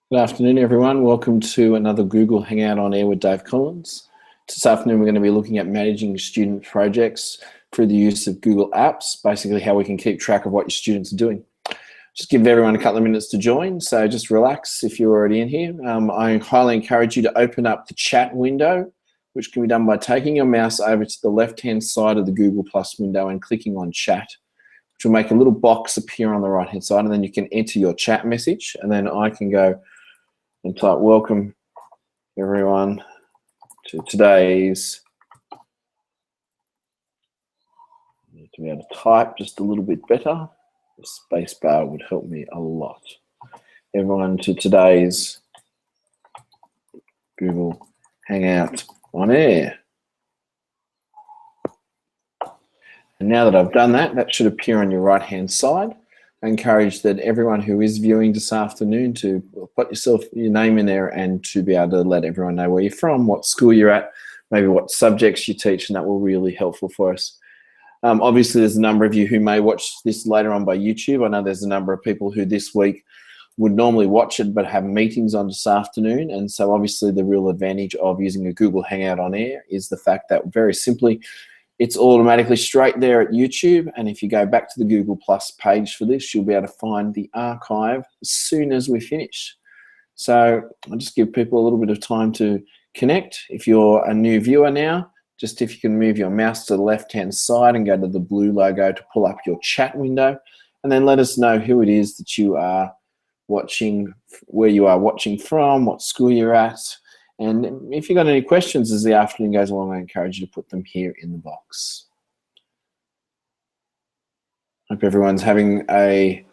Good afternoon, everyone. Welcome to another Google Hangout on Air with Dave Collins. This afternoon, we're going to be looking at managing student projects through the use of Google Apps, basically how we can keep track of what your students are doing. Just give everyone a couple of minutes to join, so just relax if you're already in here. I highly encourage you to open up the chat window, which can be done by taking your mouse over to the left-hand side of the Google Plus window and clicking on chat, which will make a little box appear on the right-hand side, and then you can enter your chat message, and then I can go and type welcome everyone to today's. Need to be able to type just a little bit better. The space bar would help me a lot. Everyone to today's Google Hangout on Air. And now that I've done that, that should appear on your right-hand side. I encourage that everyone who is viewing this afternoon to put your name in there and to be able to let everyone know where you're from, what school you're at, maybe what subjects you teach, and that will really be helpful for us. Obviously, there's a number of you who may watch this later on by YouTube. I know there's a number of people who this week would normally watch it but have meetings on this afternoon, and so obviously the real advantage of using a Google Hangout on Air is the fact that very simply it's automatically straight there at YouTube, and if you go back to the Google Plus page for this, you'll be able to find the archive as soon as we finish. So I'll just give people a little bit of time to connect. If you're a new viewer now, just if you can move your mouse to the left-hand side and go to the blue logo to pull up your chat window, and then let us know who it is that you are watching, where you are watching from, what school you're at. And if you've got any questions as the afternoon goes along, I encourage you to put them here in the box. Hope everyone's having a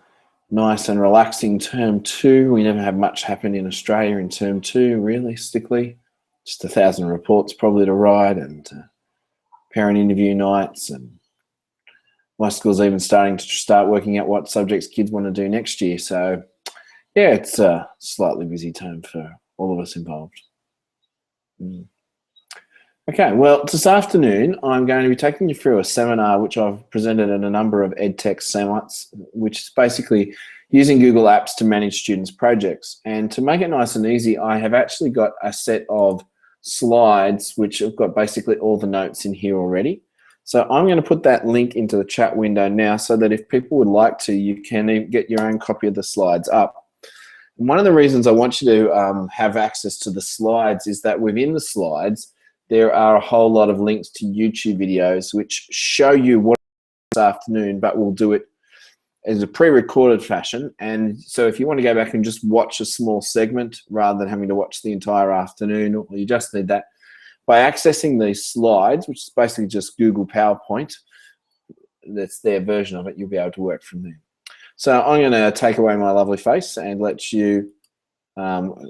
nice and relaxing term 2. We never have much happen in Australia in term 2, realistically. Just 1,000 reports probably to write, and parent interview nights, and my school's even starting to start working out what subjects kids want to do next year. So yeah, it's a slightly busy term for all of us involved. Okay, well, this afternoon I'm going to be taking you through a seminar which I've presented at a number of EdTech summits, which is basically using Google Apps to manage students' projects. And to make it nice and easy, I have actually got a set of slides which have got basically all the notes in here already. So I'm going to put that link into the chat window now so that if people would like to, you can get your own copy of the slides up. And one of the reasons I want you to have access to the slides is that within the slides, there are a whole lot of links to YouTube videos which show you what this afternoon, but we'll do it as a pre-recorded fashion. And so if you want to go back and just watch a small segment rather than having to watch the entire afternoon, or you just need that, by accessing these slides, which is basically just Google PowerPoint, that's their version of it, you'll be able to work from there. So I'm going to take away my lovely face and let you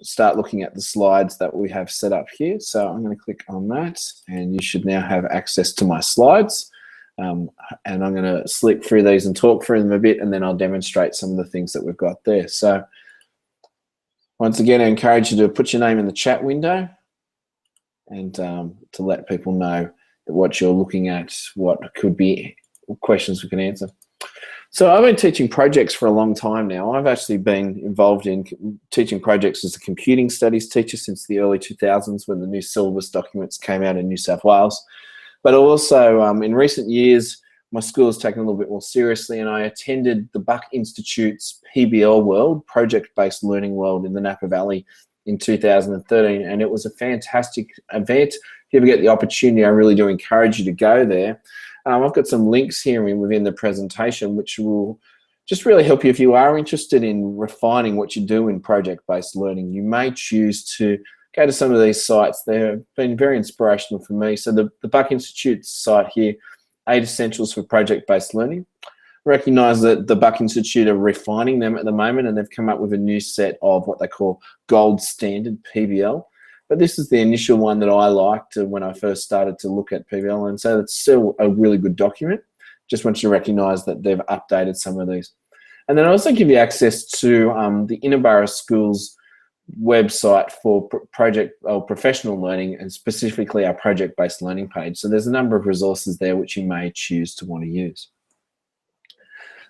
start looking at the slides that we have set up here. So I'm going to click on that, and you should now have access to my slides. And I'm going to slip through these and talk through them a bit, and then I'll demonstrate some of the things that we've got there. So once again, I encourage you to put your name in the chat window and to let people know that what you're looking at, what could be questions we can answer. So I've been teaching projects for a long time now. I've actually been involved in teaching projects as a computing studies teacher since the early 2000s when the new syllabus documents came out in New South Wales. But also in recent years, my school has taken a little bit more seriously, and I attended the Buck Institute's PBL World, Project-Based Learning World, in the Napa Valley in 2013, and it was a fantastic event. If you ever get the opportunity, I really do encourage you to go there. I've got some links here within the presentation which will just really help you if you are interested in refining what you do in project-based learning. You may choose to go to some of these sites. They've been very inspirational for me. So the Buck Institute site here, 8 Essentials for Project-Based Learning. I recognise that the Buck Institute are refining them at the moment, and they've come up with a new set of what they call gold standard PBL. But this is the initial one that I liked when I first started to look at PBL, and so it's still a really good document. Just want you to recognise that they've updated some of these. And then I also give you access to the Innerborough School's website for project or professional learning, and specifically our project-based learning page. So there's a number of resources there which you may choose to want to use.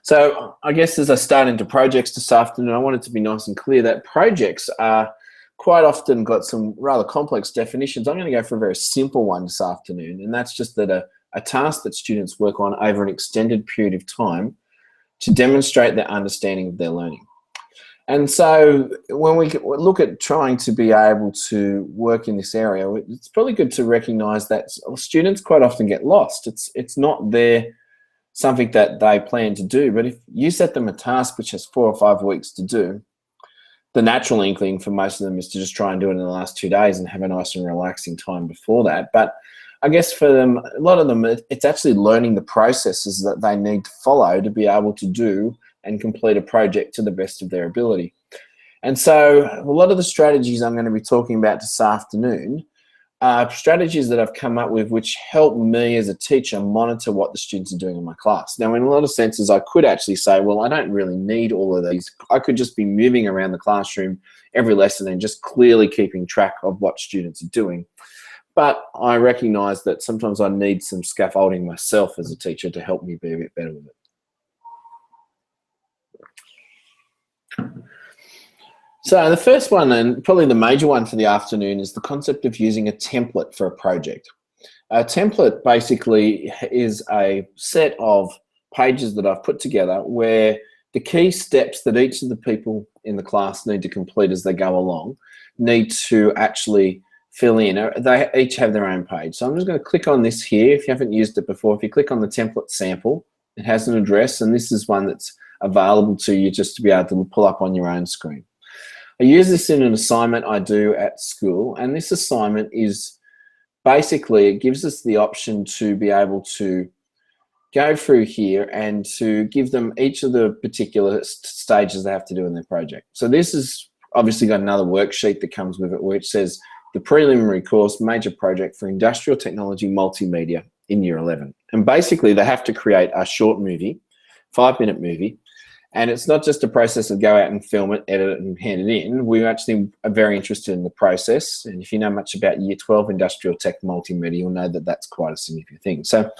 So I guess as I start into projects this afternoon, I want it to be nice and clear that projects are quite often got some rather complex definitions. I'm going to go for a very simple one this afternoon, and that's just that a task that students work on over an extended period of time to demonstrate their understanding of their learning. And so when we look at trying to be able to work in this area, it's probably good to recognize that students quite often get lost. It's not something that they plan to do, but if you set them a task which has 4 or 5 weeks to do, the natural inkling for most of them is to just try and do it in the last 2 days and have a nice and relaxing time before that. But I guess for them, a lot of them, it's actually learning the processes that they need to follow to be able to do and complete a project to the best of their ability. And so a lot of the strategies I'm going to be talking about this afternoon are strategies that I've come up with which help me as a teacher monitor what the students are doing in my class. Now, in a lot of senses, I could actually say, well, I don't really need all of these. I could just be moving around the classroom every lesson and just clearly keeping track of what students are doing. But I recognize that sometimes I need some scaffolding myself as a teacher to help me be a bit better with it. So the first one, and probably the major one for the afternoon, is the concept of using a template for a project. A template basically is a set of pages that I've put together where the key steps that each of the people in the class need to complete as they go along need to actually fill in. They each have their own page. So I'm just going to click on this here. If you haven't used it before, if you click on the template sample, it has an address, and this is one that's available to you just to be able to pull up on your own screen. I use this in an assignment I do at school, and this assignment is basically, it gives us the option to be able to go through here and to give them each of the particular stages they have to do in their project. So this is obviously got another worksheet that comes with it, which says the preliminary course major project for industrial technology multimedia in year 11. And basically they have to create a short movie, 5-minute movie. And it's not just a process of go out and film it, edit it, and hand it in. We actually are very interested in the process. And if you know much about Year 12 Industrial Tech Multimedia, you'll know that that's quite a significant thing. So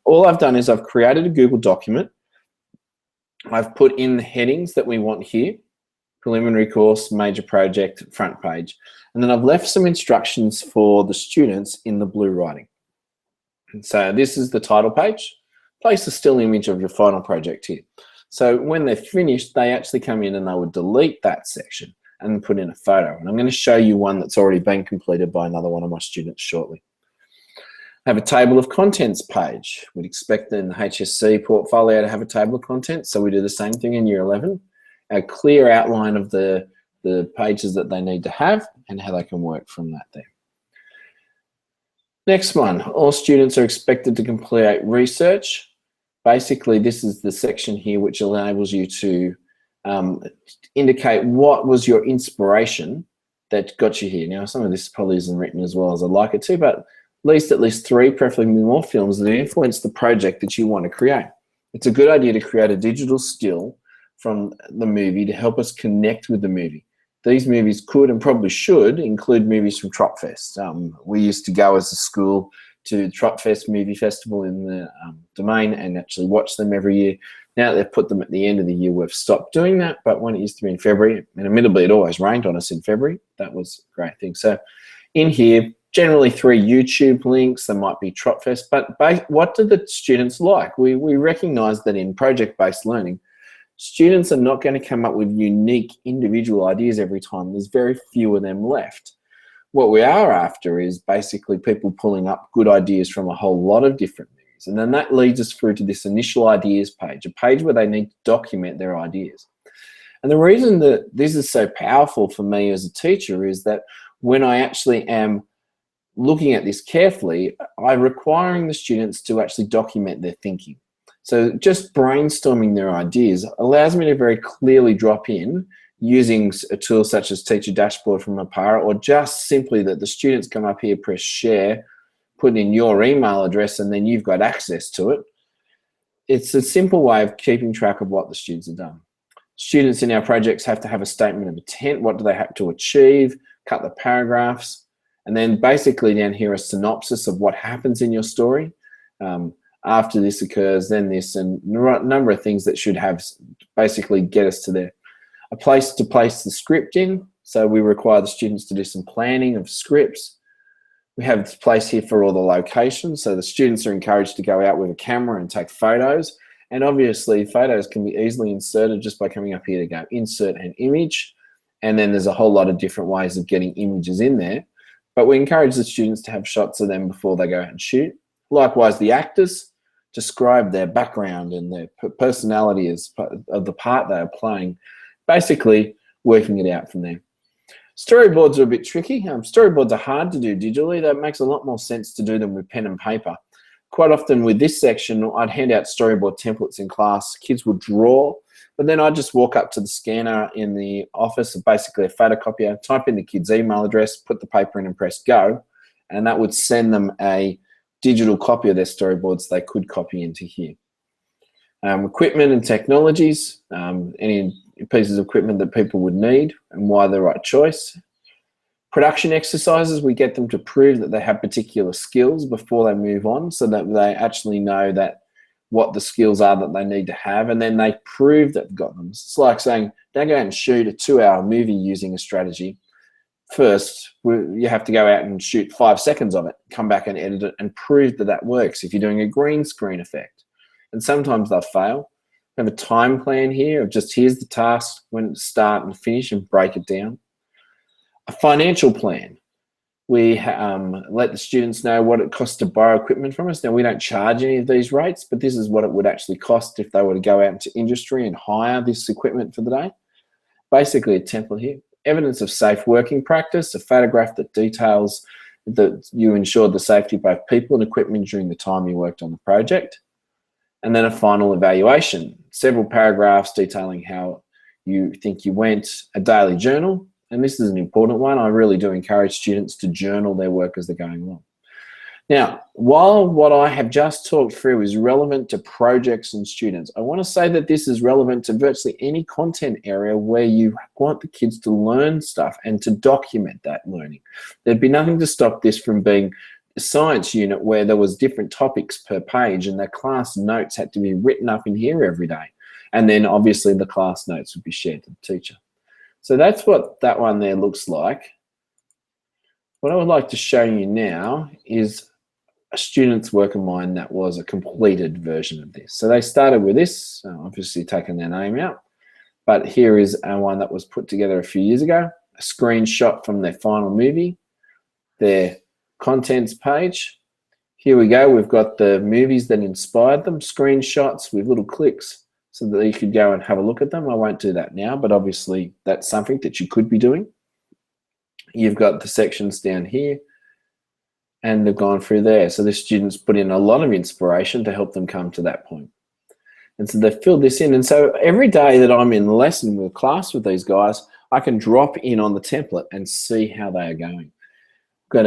all I've done is I've created a Google document. I've put in the headings that we want here: preliminary course, major project, front page. And then I've left some instructions for the students in the blue writing. And so this is the title page. Place a still image of your final project here. So when they're finished, they actually come in and they would delete that section and put in a photo. And I'm going to show you one that's already been completed by another one of my students shortly. I have a table of contents page. We'd expect in the HSC portfolio to have a table of contents, so we do the same thing in Year 11. A clear outline of the pages that they need to have and how they can work from that there. Next one, all students are expected to complete research. Basically, this is the section here which enables you to indicate what was your inspiration that got you here. Now, some of this probably isn't written as well as I'd like it to, but at least 3, preferably more films that influence the project that you want to create. It's a good idea to create a digital still from the movie to help us connect with the movie. These movies could and probably should include movies from Tropfest. We used to go as a school to Tropfest Movie Festival in the Domain and actually watch them every year. Now that they've put them at the end of the year, we've stopped doing that, but when it used to be in February, and admittedly it always rained on us in February, that was a great thing. So in here, generally 3 YouTube links, there might be Tropfest, but what do the students like? We recognise that in project-based learning, students are not going to come up with unique individual ideas every time. There's very few of them left. What we are after is basically people pulling up good ideas from a whole lot of different movies. And then that leads us through to this initial ideas page, a page where they need to document their ideas. And the reason that this is so powerful for me as a teacher is that when I actually am looking at this carefully, I'm requiring the students to actually document their thinking. So just brainstorming their ideas allows me to very clearly drop in using a tool such as Teacher Dashboard from Apara, or just simply that the students come up here, press share, put in your email address, and then you've got access to it. It's a simple way of keeping track of what the students have done. Students in our projects have to have a statement of intent. What do they have to achieve? Cut the paragraphs. And then basically down here, a synopsis of what happens in your story. After this occurs, then this, and a number of things that should have basically get us to there. A place to place the script in. So we require the students to do some planning of scripts. We have this place here for all the locations. So the students are encouraged to go out with a camera and take photos. And obviously photos can be easily inserted just by coming up here to go insert an image. And then there's a whole lot of different ways of getting images in there. But we encourage the students to have shots of them before they go out and shoot. Likewise, the actors describe their background and their personality as of the part they are playing, basically working it out from there. Storyboards are a bit tricky. Storyboards are hard to do digitally. That makes a lot more sense to do them with pen and paper. Quite often with this section, I'd hand out storyboard templates in class. Kids would draw, but then I'd just walk up to the scanner in the office, basically a photocopier, type in the kid's email address, put the paper in and press go, and that would send them a digital copy of their storyboards they could copy into here. Equipment and technologies, any pieces of equipment that people would need and why the right choice. Production exercises, we get them to prove that they have particular skills before they move on, so that they actually know that what the skills are that they need to have, and then they prove that they've got them. It's like saying, don't go out and shoot a 2-hour movie using a strategy. First, you have to go out and shoot 5 seconds of it, come back and edit it and prove that that works if you're doing a green screen effect. And sometimes they'll fail. We have a time plan here of just here's the task, when to start and finish, and break it down. A financial plan. We let the students know what it costs to borrow equipment from us. Now, we don't charge any of these rates, but this is what it would actually cost if they were to go out into industry and hire this equipment for the day. Basically a template here. Evidence of safe working practice, a photograph that details that you ensured the safety of both people and equipment during the time you worked on the project. And then a final evaluation, several paragraphs detailing how you think you went, a daily journal. And this is an important one. I really do encourage students to journal their work as they're going along. Now, while what I have just talked through is relevant to projects and students, I want to say that this is relevant to virtually any content area where you want the kids to learn stuff and to document that learning. There'd be nothing to stop this from being a science unit where there was different topics per page and the class notes had to be written up in here every day. And then obviously the class notes would be shared to the teacher. So that's what that one there looks like. What I would like to show you now is a student's work of mine that was a completed version of this. So they started with this, obviously taking their name out, but here is one that was put together a few years ago, a screenshot from their final movie, their contents page. Here we go, we've got the movies that inspired them, screenshots with little clicks so that you could go and have a look at them. I won't do that now, but obviously that's something that you could be doing. You've got the sections down here and they've gone through there. So the students put in a lot of inspiration to help them come to that point. And so they've filled this in. And so every day that I'm in lesson with class with these guys, I can drop in on the template and see how they are going. Got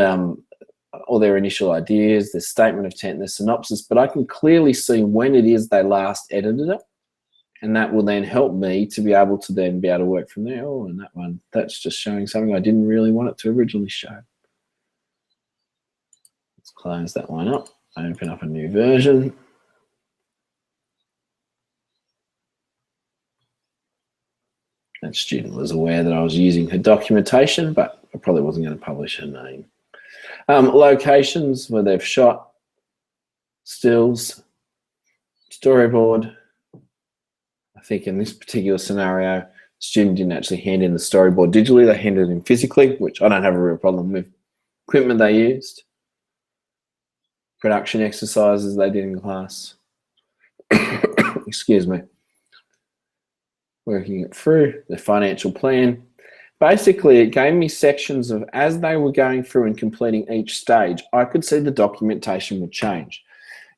all their initial ideas, their statement of intent, their synopsis, but I can clearly see when it is they last edited it. And that will then help me to be able to work from there. Oh, and that one, that's just showing something I didn't really want it to originally show. Let's close that one up, open up a new version. That student was aware that I was using her documentation, but I probably wasn't going to publish her name. Locations where they've shot, stills, storyboard. I think in this particular scenario, the student didn't actually hand in the storyboard digitally, they handed it in physically, which I don't have a real problem with. Equipment they used, production exercises they did in class. Excuse me. Working it through, the financial plan. Basically, it gave me sections of, as they were going through and completing each stage, I could see the documentation would change.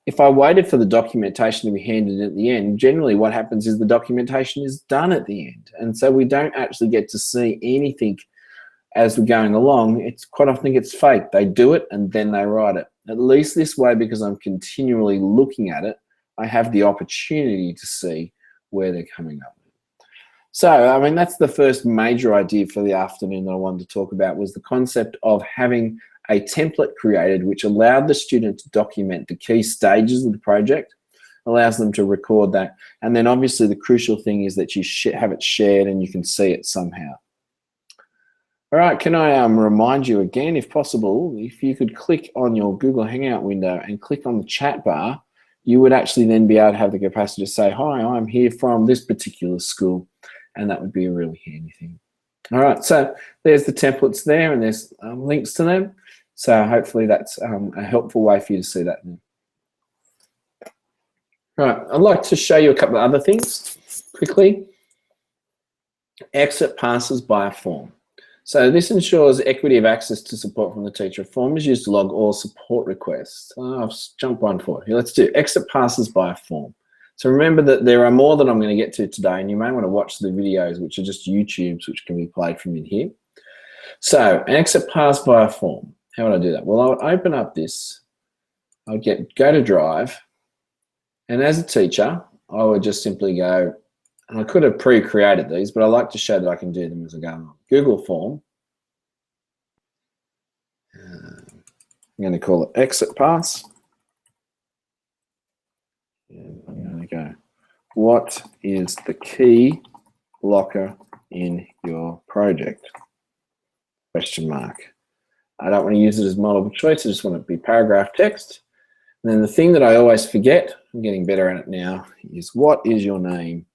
If I waited for the documentation to be handed at the end, generally what happens is the documentation is done at the end. And so we don't actually get to see anything as we're going along. It's quite often gets fake. They do it and then they write it. At least this way, because I'm continually looking at it, I have the opportunity to see where they're coming up. So, I mean, that's the first major idea for the afternoon that I wanted to talk about, was the concept of having a template created which allowed the student to document the key stages of the project, allows them to record that. And then obviously the crucial thing is that you have it shared and you can see it somehow. All right, can I remind you again, if possible, if you could click on your Google Hangout window and click on the chat bar, you would actually then be able to have the capacity to say, hi, I'm here from this particular school. And that would be a really handy thing. All right, so there's the templates there and there's links to them. So hopefully that's a helpful way for you to see that. Right, I'd like to show you a couple of other things quickly. Exit passes by a form. So this ensures equity of access to support from the teacher. A form is used to log all support requests. I've jumped one forward. Let's do exit passes by a form. So remember that there are more that I'm going to get to today, and you may want to watch the videos, which are just YouTubes, which can be played from in here. So an exit pass by a form. How would I do that? Well, I would open up this. I would go to Drive, and as a teacher, I would just simply go, and I could have pre-created these, but I like to show that I can do them as I go along. Google form. I'm going to call it exit pass. And I'm going to go, what is the key blocker in your project? Question mark. I don't want to use it as multiple choice. I just want it to be paragraph text. And then the thing that I always forget, I'm getting better at it now, is what is your name?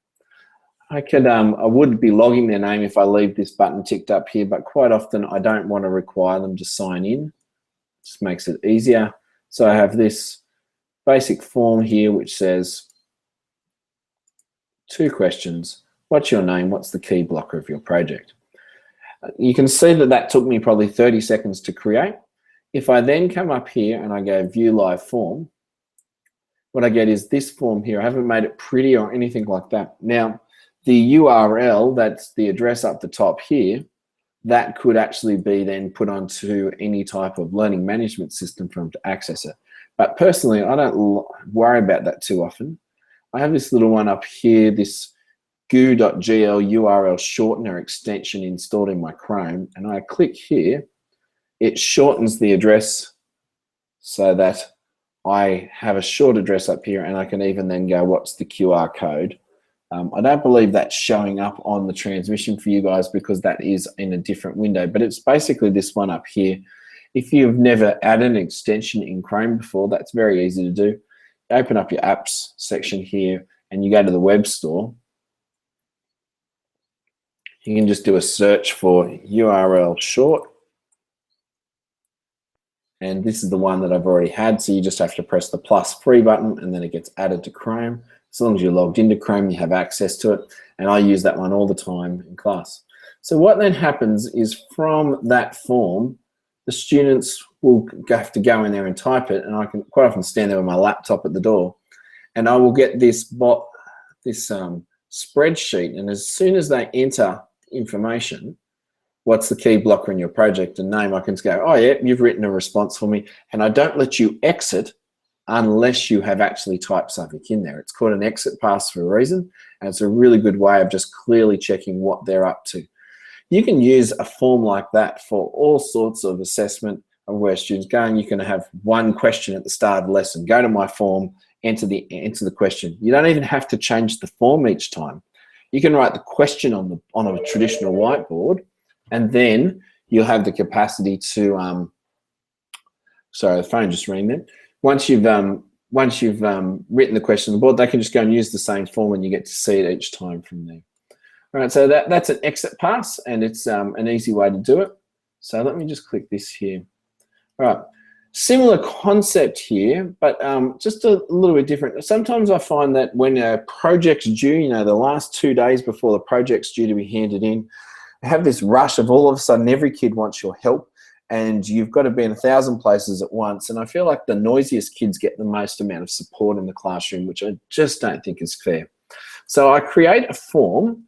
I would be logging their name if I leave this button ticked up here, but quite often I don't want to require them to sign in. It just makes it easier. So I have this basic form here which says 2 questions. What's your name? What's the key blocker of your project? You can see that that took me probably 30 seconds to create. If I then come up here and I go view live form, what I get is this form here. I haven't made it pretty or anything like that. Now, the URL, that's the address up the top here, that could actually be then put onto any type of learning management system for them to access it. But personally, I don't worry about that too often. I have this little one up here, this goo.gl URL shortener extension installed in my Chrome, and I click here, it shortens the address so that I have a short address up here, and I can even then go, what's the QR code? I don't believe that's showing up on the transmission for you guys because that is in a different window, but it's basically this one up here. If you've never added an extension in Chrome before, that's very easy to do. Open up your apps section here and you go to the web store. You can just do a search for URL short. And this is the one that I've already had, so you just have to press the plus free button and then it gets added to Chrome. As long as you're logged into Chrome, you have access to it. And I use that one all the time in class. So what then happens is from that form, the students will have to go in there and type it, and I can quite often stand there with my laptop at the door, and I will get this spreadsheet, and as soon as they enter information, what's the key blocker in your project and name, I can go, oh yeah, you've written a response for me, and I don't let you exit unless you have actually typed something in there. It's called an exit pass for a reason, and it's a really good way of just clearly checking what they're up to. You can use a form like that for all sorts of assessment of where students go, and you can have one question at the start of the lesson. Go to my form, enter the question. You don't even have to change the form each time. You can write the question on a traditional whiteboard, and then you'll have the capacity to sorry, the phone just rang then. Once you've written the question on the board, they can just go and use the same form, and you get to see it each time from there. All right, so that's an exit pass, and it's an easy way to do it. So let me just click this here. All right, similar concept here, but just a little bit different. Sometimes I find that when a project's due, you know, the last 2 days before the project's due to be handed in, I have this rush of all of a sudden every kid wants your help, and you've got to be in 1,000 places at once. And I feel like the noisiest kids get the most amount of support in the classroom, which I just don't think is fair. So I create a form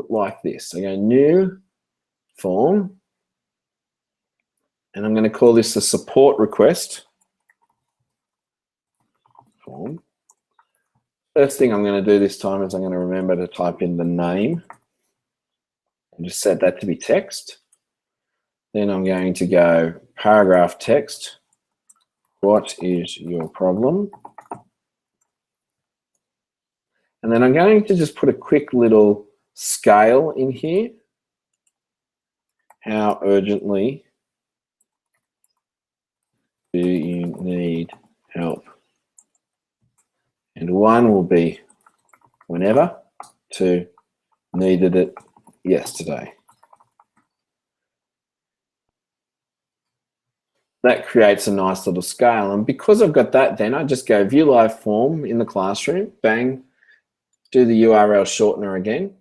like this. I go new form, and I'm going to call this a support request form. First thing I'm going to do this time is I'm going to remember to type in the name and just set that to be text. Then I'm going to go paragraph text. What is your problem? And then I'm going to just put a quick little scale in here. How urgently do you need help? And 1 will be whenever, 2, needed it yesterday. That creates a nice little scale. And because I've got that, then I just go view live form in the classroom, bang, do the URL shortener again,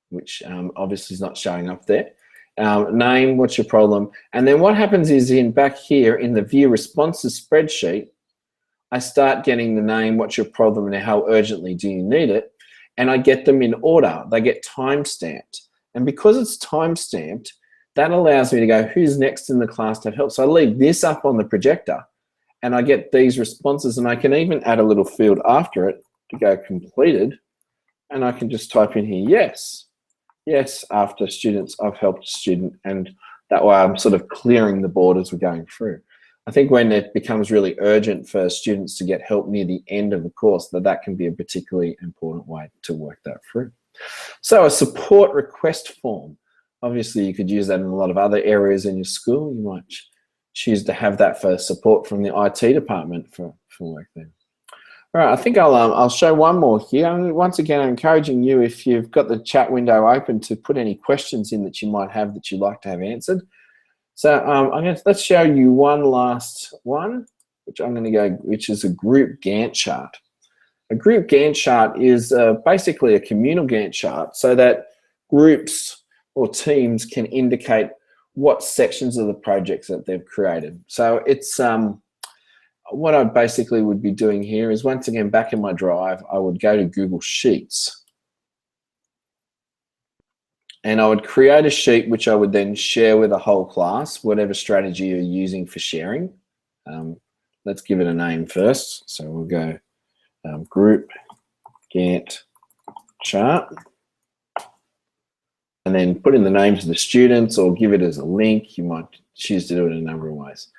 which obviously is not showing up there. Name, what's your problem? And then what happens is back here in the view responses spreadsheet, I start getting the name, what's your problem, and how urgently do you need it? And I get them in order. They get time-stamped. And because it's time-stamped, that allows me to go, who's next in the class to have help? So I leave this up on the projector and I get these responses, and I can even add a little field after it to go completed. And I can just type in here, yes. Yes, after students, I've helped a student. And that way I'm sort of clearing the board as we're going through. I think when it becomes really urgent for students to get help near the end of the course, that can be a particularly important way to work that through. So a support request form. Obviously, you could use that in a lot of other areas in your school. You might choose to have that for support from the IT department for work there. All right, I think I'll show one more here. Once again, I'm encouraging you, if you've got the chat window open, to put any questions in that you might have that you'd like to have answered. So let's show you one last one, which which is a group Gantt chart. A group Gantt chart is basically a communal Gantt chart, so that groups or teams can indicate what sections of the projects that they've created. So it's what I basically would be doing here is, once again, back in my drive, I would go to Google Sheets and I would create a sheet which I would then share with the whole class, whatever strategy you're using for sharing. Let's give it a name first. So we'll go group Gantt chart. And then put in the names of the students or give it as a link. You might choose to do it in a number of ways.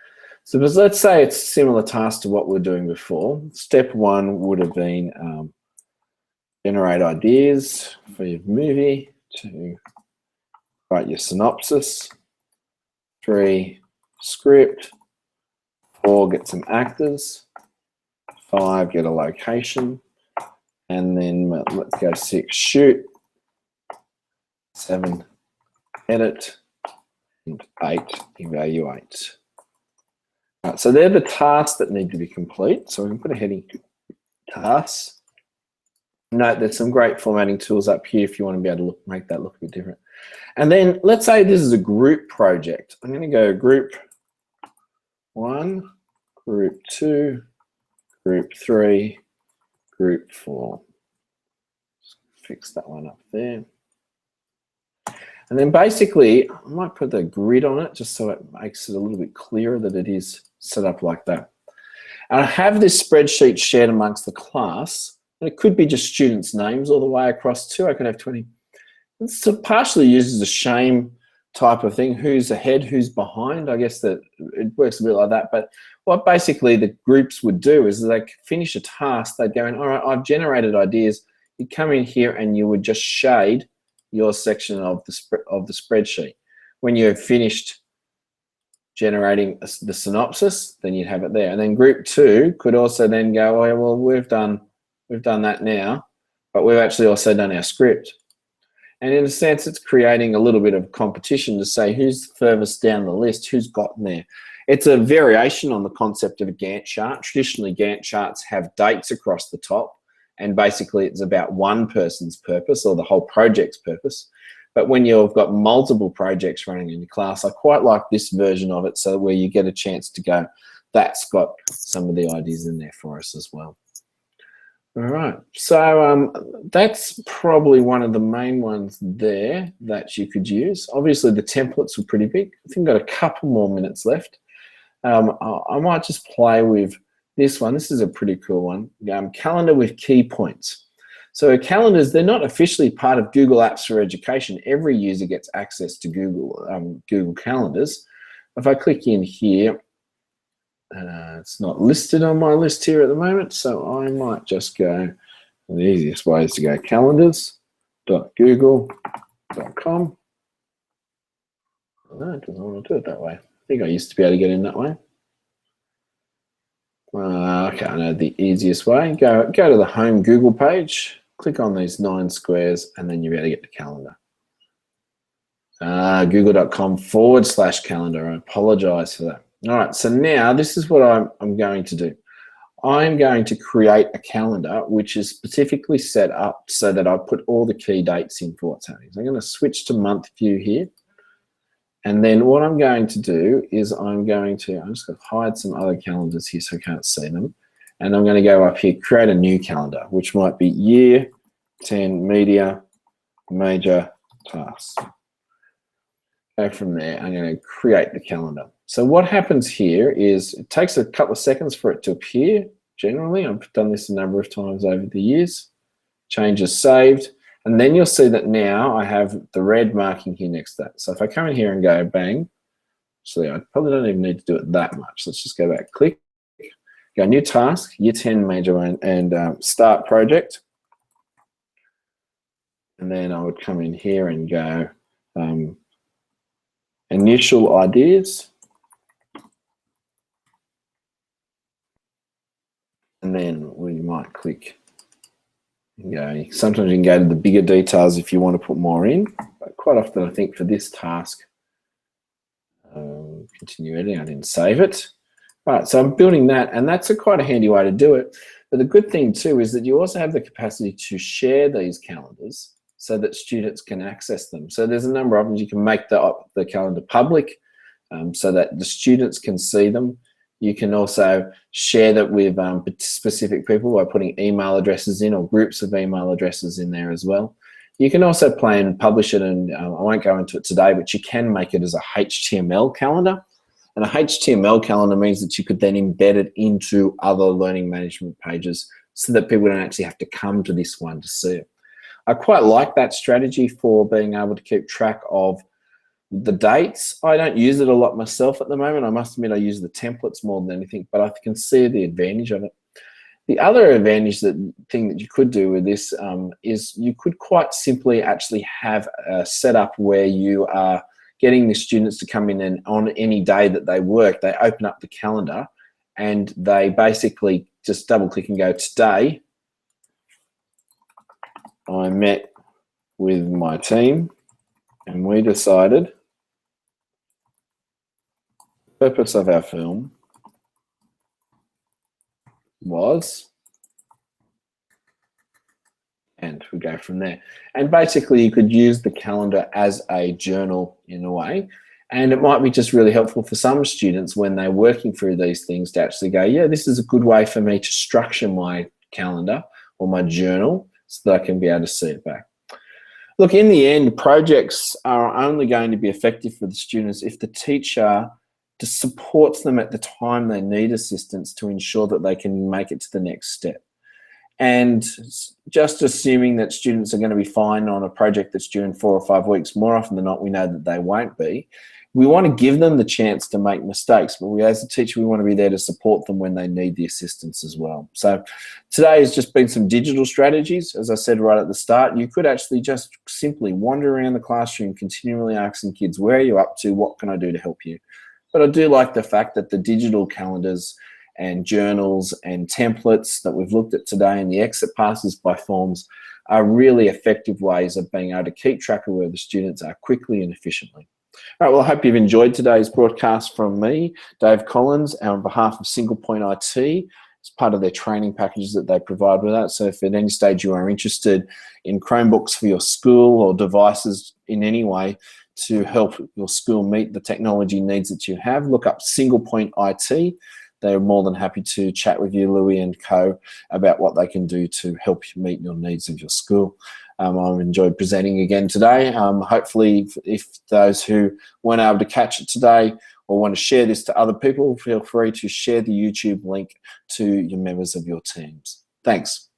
So let's say it's a similar task to what we were doing before. Step 1 would have been generate ideas for your movie. 2, write your synopsis. 3, script. 4, get some actors. 5, get a location. And then let's go 6, shoot. 7, edit, and 8, evaluate. Right, so they're the tasks that need to be complete. So we can put a heading, tasks. Note there's some great formatting tools up here if you want to be able to make that look a bit different. And then let's say this is a group project. I'm going to go group 1, group 2, group 3, group 4. Just fix that one up there. And then basically, I might put the grid on it just so it makes it a little bit clearer that it is set up like that. And I have this spreadsheet shared amongst the class, and it could be just students' names all the way across too. I could have 20. It's partially used as a shame type of thing. Who's ahead, who's behind? I guess that it works a bit like that. But what basically the groups would do is they finish a task, they'd go in, all right, I've generated ideas. You'd come in here and you would just shade your section of the spreadsheet. When you've finished generating the synopsis, then you'd have it there. And then group 2 could also then go, oh, well, we've done that now, but we've actually also done our script. And in a sense, it's creating a little bit of competition to say who's furthest down the list, who's gotten there. It's a variation on the concept of a Gantt chart. Traditionally, Gantt charts have dates across the top, and basically it's about one person's purpose or the whole project's purpose. But when you've got multiple projects running in your class, I quite like this version of it, so where you get a chance to go, that's got some of the ideas in there for us as well. All right, so that's probably one of the main ones there that you could use. Obviously the templates were pretty big. I think I've got a couple more minutes left. I might just play with this one. This is a pretty cool one. Calendar with key points. So calendars, they're not officially part of Google Apps for Education. Every user gets access to Google Calendars, If I click in here, it's not listed on my list here at the moment, so I might just go, the easiest way is to go calendars.google.com. No, it doesn't want to do it that way. I think I used to be able to get in that way. Okay, I know the easiest way. Go to the home Google page, click on these 9 squares, and then you'll be able to get the calendar. Google.com/calendar. I apologize for that. All right, so now this is what I'm going to do. I'm going to create a calendar which is specifically set up so that I put all the key dates in for what's happening. So I'm going to switch to month view here. And then what I'm going to do is I'm just going to hide some other calendars here so I can't see them. And I'm going to go up here, create a new calendar, which might be year 10 media major tasks. Go from there, I'm going to create the calendar. So what happens here is it takes a couple of seconds for it to appear. Generally, I've done this a number of times over the years. Changes saved. And then you'll see that now I have the red marking here next to that. So if I come in here and go bang, actually I probably don't even need to do it that much. Let's just go back, click, go new task, year 10 major one, and start project. And then I would come in here and go initial ideas. And then we might click. Sometimes you can go to the bigger details if you want to put more in, but quite often I think for this task, continue editing, I didn't save it. All right, so I'm building that, and that's quite a handy way to do it. But the good thing too is that you also have the capacity to share these calendars so that students can access them. So there's a number of options. You can make the calendar public so that the students can see them. You can also share that with specific people by putting email addresses in or groups of email addresses in there as well. You can also plan and publish it, and I won't go into it today, but you can make it as a HTML calendar. And a HTML calendar means that you could then embed it into other learning management pages so that people don't actually have to come to this one to see it. I quite like that strategy for being able to keep track of the dates. I don't use it a lot myself at the moment. I must admit I use the templates more than anything, but I can see the advantage of it. The other advantage thing that you could do with this is you could quite simply actually have a setup where you are getting the students to come in, and on any day that they work, they open up the calendar and they basically just double click and go, today I met with my team and we decided the purpose of our film was, and we go from there. And basically you could use the calendar as a journal in a way, and it might be just really helpful for some students when they're working through these things to actually go, yeah, this is a good way for me to structure my calendar or my journal so that I can be able to see it back. Look, in the end, projects are only going to be effective for the students if the teacher just supports them at the time they need assistance to ensure that they can make it to the next step. And just assuming that students are going to be fine on a project that's due in 4 or 5 weeks, more often than not, we know that they won't be. We want to give them the chance to make mistakes, but as a teacher, we want to be there to support them when they need the assistance as well. So today has just been some digital strategies. As I said right at the start, you could actually just simply wander around the classroom continually asking kids, where are you up to? What can I do to help you? But I do like the fact that the digital calendars and journals and templates that we've looked at today and the exit passes by forms are really effective ways of being able to keep track of where the students are quickly and efficiently. All right, well, I hope you've enjoyed today's broadcast from me, Dave Collins, on behalf of Single Point IT. It's part of their training packages that they provide with that. So if at any stage you are interested in Chromebooks for your school or devices in any way to help your school meet the technology needs that you have, look up Single Point IT. They're more than happy to chat with you, Louis and co, about what they can do to help you meet your needs of your school. I've enjoyed presenting again today. Hopefully, if those who weren't able to catch it today or want to share this to other people, feel free to share the YouTube link to your members of your teams. Thanks.